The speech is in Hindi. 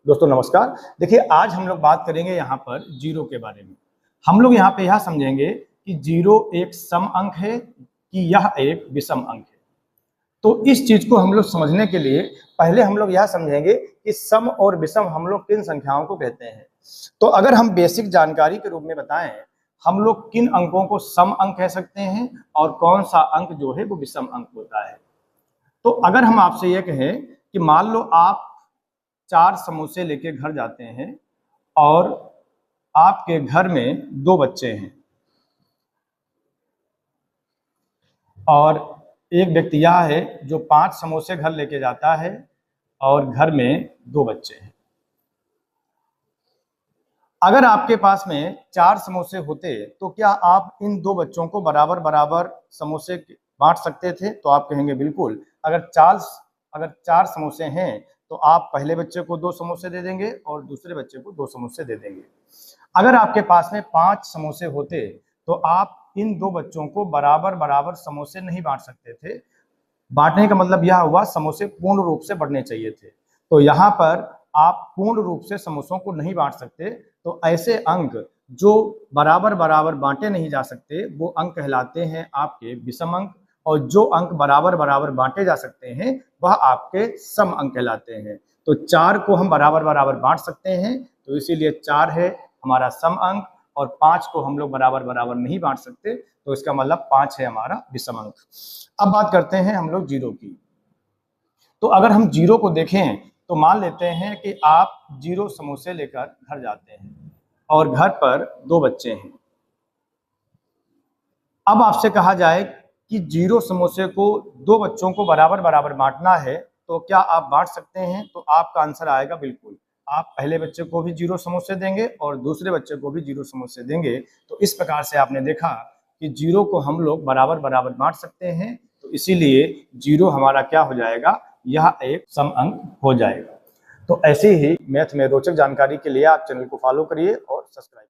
दोस्तों नमस्कार। देखिए आज हम लोग बात करेंगे यहाँ पर जीरो के बारे में। हम लोग यहाँ पे यह समझेंगे कि जीरो एक सम अंक है कि यह एक विषम अंक है। तो इस चीज को हम लोग समझने के लिए पहले हम लोग यह समझेंगे कि सम और विषम हम लोग किन संख्याओं को कहते हैं। तो अगर हम बेसिक जानकारी के रूप में बताएं, हम लोग किन अंकों को सम अंक कह सकते हैं और कौन सा अंक जो है वो विषम अंक होता है। तो अगर हम आपसे ये कहें कि मान लो आप 4 समोसे लेके घर जाते हैं और आपके घर में 2 बच्चे हैं और एक व्यक्ति यह है जो 5 समोसे घर लेके जाता है और घर में 2 बच्चे हैं। अगर आपके पास में 4 समोसे होते तो क्या आप इन 2 बच्चों को बराबर बराबर समोसे बांट सकते थे? तो आप कहेंगे बिल्कुल। अगर 4 समोसे हैं तो आप पहले बच्चे को 2 समोसे दे देंगे और दूसरे बच्चे को 2 समोसे दे देंगे। अगर आपके पास में 5 समोसे होते तो आप इन 2 बच्चों को बराबर बराबर समोसे नहीं बांट सकते थे। बांटने का मतलब यह हुआ समोसे पूर्ण रूप से बढ़ने चाहिए थे। तो यहाँ पर आप पूर्ण रूप से समोसों को नहीं बांट सकते। तो ऐसे अंक जो बराबर बराबर बांटे नहीं जा सकते वो अंक कहलाते हैं आपके विषम अंक, और जो अंक बराबर बराबर बांटे जा सकते हैं वह आपके सम अंक कहलाते हैं। तो 4 को हम बराबर बराबर बांट सकते हैं, तो इसीलिए 4 है हमारा सम अंक, और 5 को हम लोग बराबर बराबर नहीं बांट सकते, तो इसका मतलब 5 है हमारा विषम अंक। अब बात करते हैं हम लोग जीरो की। तो अगर हम जीरो को देखें तो मान लेते हैं कि आप 0 समोसे लेकर घर जाते हैं और घर पर 2 बच्चे हैं। अब आपसे कहा जाए कि 0 समोसे को 2 बच्चों को बराबर बराबर बांटना है, तो क्या आप बांट सकते हैं? तो आपका आंसर आएगा बिल्कुल। आप पहले बच्चे को भी 0 समोसे देंगे और दूसरे बच्चे को भी 0 समोसे देंगे। तो इस प्रकार से आपने देखा कि 0 को हम लोग बराबर बराबर बांट सकते हैं, तो इसीलिए 0 हमारा क्या हो जाएगा, यह एक सम अंक हो जाएगा। तो ऐसे ही मैथ में रोचक जानकारी के लिए आप चैनल को फॉलो करिए और सब्सक्राइब।